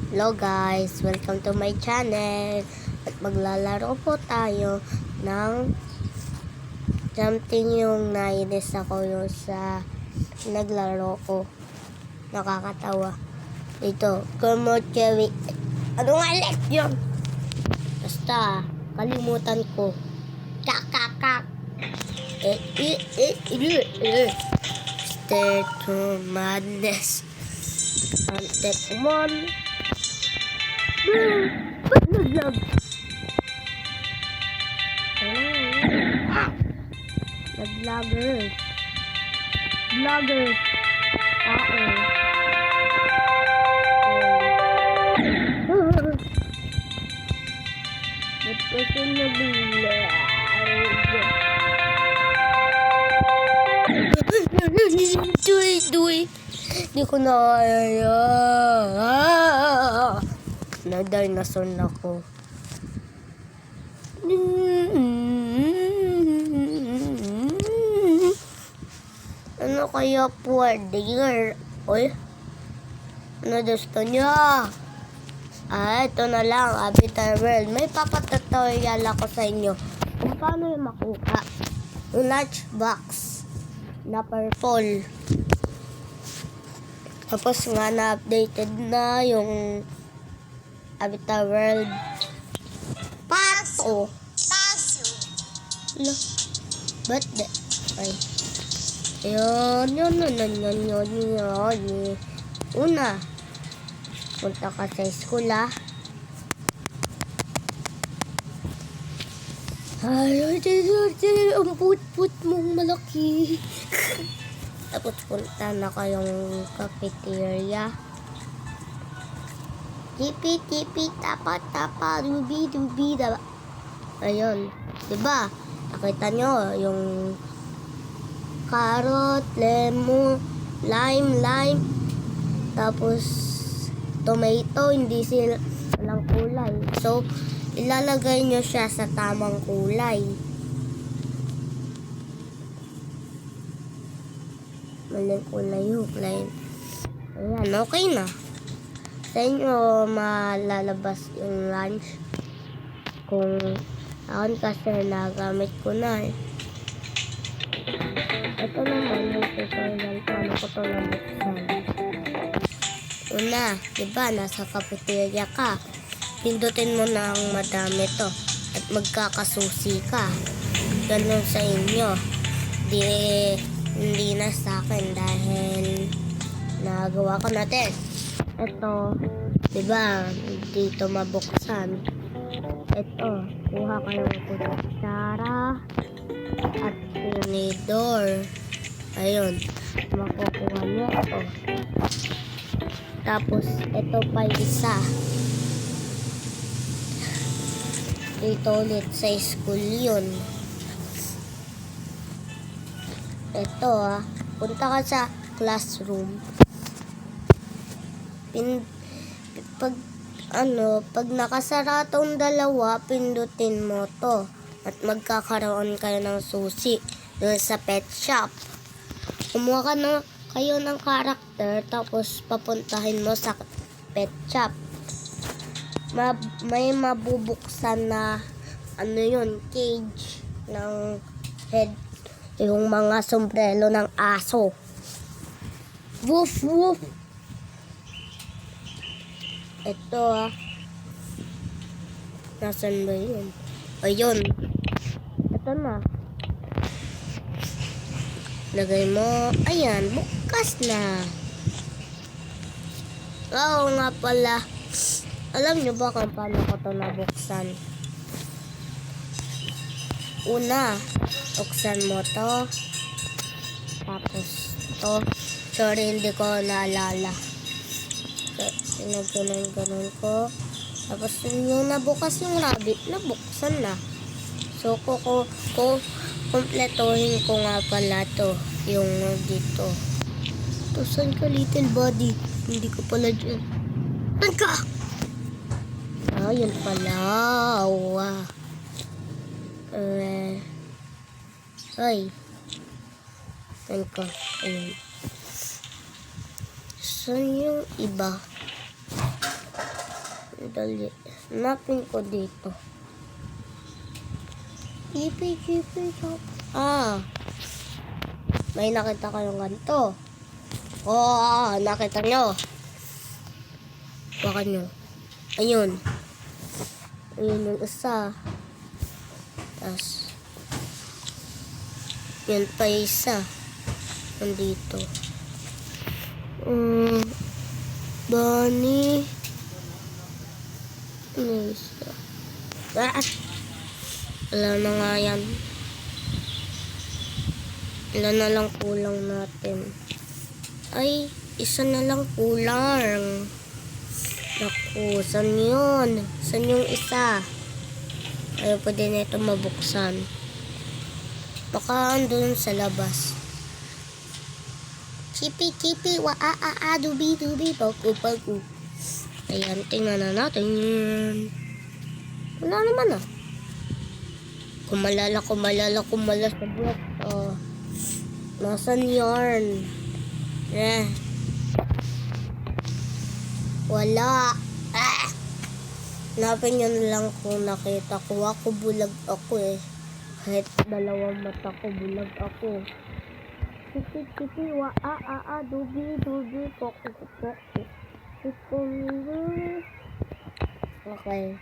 Hello guys, welcome to my channel. At maglalaro po tayo ng something yung nainis ako yung sa naglaro ko. Nakakatawa. Ito, Kumochewi. Ano nga ulit yun? Basta, kalimutan ko. Kakakak. Stay to madness. Step 1. Ba't nag-lag? Nag-lagger. Vlogger. Ba't kasi nag-lag? Duy. Di ko na kaya. Na-dinosaur na ako. Ano kaya pwede? Oy, ano gusto niya? Ito na lang, Avatar World. May papatutorial ako sa inyo kung paano yung makuha yung lunchbox na purple. Tapos nga na-updated na yung Avatar World. Paso. Lo, ba't de? Ay. Yun. Una, punta ka sa school Ay, ang put mong malaki. Tapos punta na kayong cafeteria. Tipi, tapa, dubi, diba? Ayun, diba? Nakita nyo yung carrot, lemon, lime, tapos tomato, hindi sila walang kulay. So, ilalagay nyo siya sa tamang kulay. Maling kulay yung kulay. Ayan, okay na. Sa inyo malalabas yung lunch. Kung ako kasi nagamit ko na Ito naman yung tutorial paano ko ito nabuksan. Una, diba nasa cafeteria ka. Pindutin mo na ang madami to at magkakasusi ka. Ganun sa inyo. Hindi na sa akin dahil nagawa ko na test. Ito, diba, dito mabuksan. Ito, kuha kayo ng kutsara at tinidor. Ayun, makukuha nyo ito. Tapos, ito pa isa. Dito ulit sa school yun. Ito punta ka sa classroom. Pag nakasara tong dalawa, pindutin mo to at magkakaroon kayo ng susi doon sa pet shop. Kumuha ka na kayo ng karakter tapos papuntahin mo sa pet shop. May mabubuksan na cage ng head, yung mga sombrero ng aso. Woof woof. Ito Nasaan ba yun? Ayun. Ito na. Lagay mo. Ayan, bukas na. Oo nga pala. Alam nyo ba kung paano ko ito nabuksan? Una, buksan mo to. Tapos to. Sorry, hindi ko naalala. Ganun ko. Tapos yung nabukas yung rabbit, nabuksan na. So, kumpletuhin ko nga pala to. Yung dito. To, saan ka, little body? Hindi ko pala dyan. Saan ka? Yun pala. Wow. Ay. Saan ka? Ayun. Saan yung iba? Dali. Hanapin ko dito. Chippy, chop. May nakita kayong ganito. Nakita nyo. Baka nyo. Ayun. Ayun yung isa. Tapos, yun pa isa. Nandito. Bunny. Ano isa? Wala na nga yan. Ilan na lang kulang natin? Ay, isa na lang kulang. Naku, saan yun? Saan yung isa? Ayaw pa din ito mabuksan. Baka andun sa labas. Chippy, dubi, paku. Ayan, tingnan na natin. Wala naman Kumalala sa buhat. Nasaan yarn? Wala. Hanapin nyo na lang kung nakita ko. Ako bulag ako Kahit dalawang mata ko, bulag ako. Chippy, dubi, paku. Okay.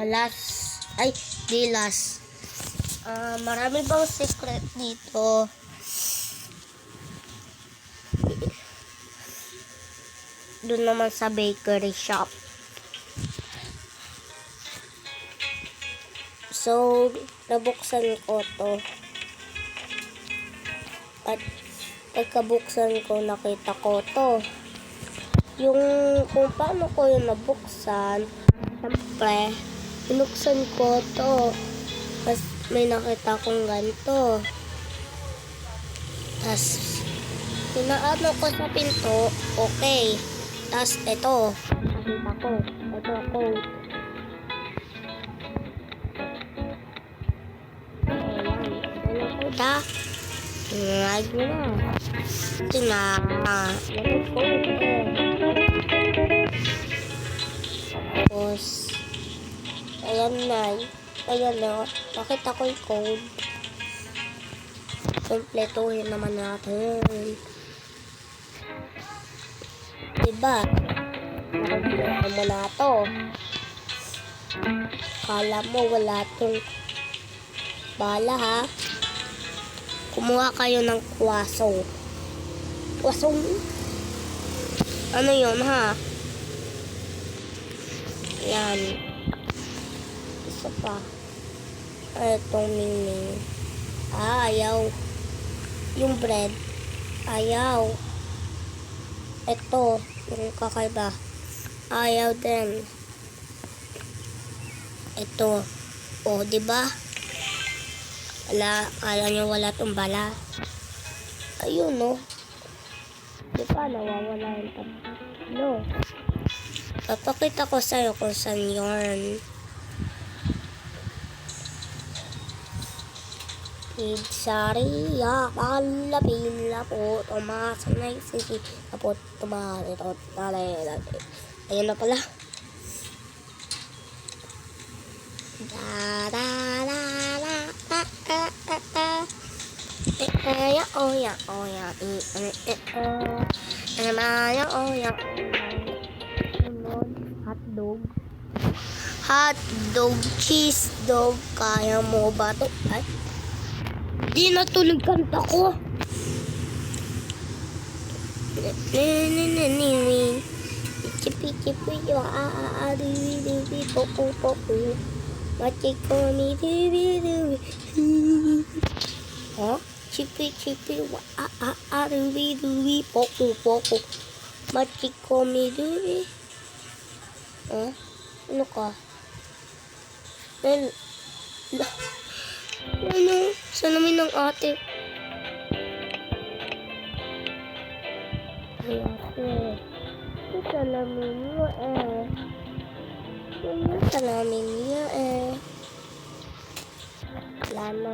Last. Marami bang secret dito? Doon naman sa bakery shop. So, nabuksan ko to. At pagkabuksan ko, nakita ko to. Yung kung paano ko yung nabuksan, siyempre, binuksan ko to. Tapos may nakita kong ganito. Tapos, pinaano ko sa pinto, okay. Tapos, ito, nakita ko. Ito, code. Ayan, code Tingnan nyo na. Yan code Tapos, ayan na. Nakita ko yung code. Kompletuhin naman natin. Diba? Nakabila mo na to. Kala mo wala tong bala Kumuha kayo ng kwaso. Kwasong? Ano yun Yan. Isa pa. Itong mingming. Ayaw. Yung bread. Ayaw. Ito. Yung kakaiba. Ayaw din. Ito. Diba? Kala nyo wala tong bala. Ayun, Diba, nawawala yung tatlo. Papakita ko sa'yo kung saan yarn. Pizzeria, palapila po, tumasan na isisi, tapos tumari, ayun na pala. Hotdog, cheese dog, kaya mo ba to? Ay, di natulog kanta ko. Chippy, poku. Machikomi, dubi. Chippy, dubi, poku. Machikomi, dubi. Ano ka? Saan namin ng ate? Salamin niyo Salamin niyo Wala na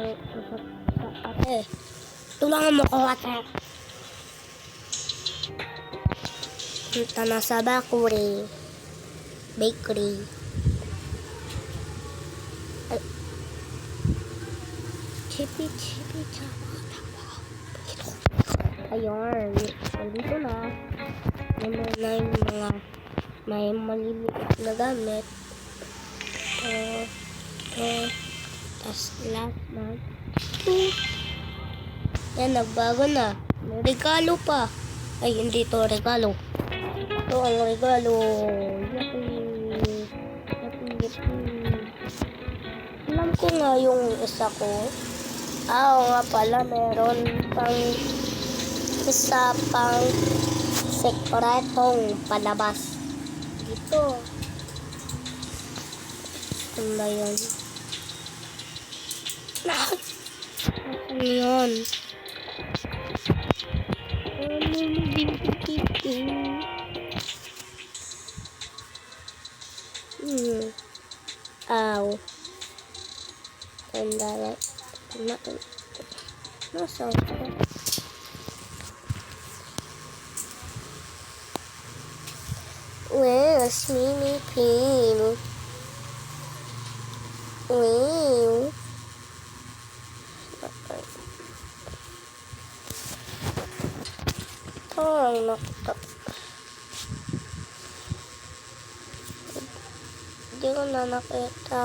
sa ate. Tulungan mo ko ate. Punta na sa bakuri. Bakery. Ay. Chippy, chippy, chapa, chapa. Ayun. Nandito na. Naman na yung mga may maliliit na gamit. Tas last month. Yan, nagbago na. May regalo pa. Ay, hindi to regalo. Ito ang regalo. Yuppie. Yuppie. Alam ko nga yung isa ko. Oo nga pala, meron pang isa pang sekretong palabas. Dito. Ano ba yun? Ano yun? Aw. Tandala. Nasa ako? Where's Mimi Pim? Wow. Parang hindi ko na nakita.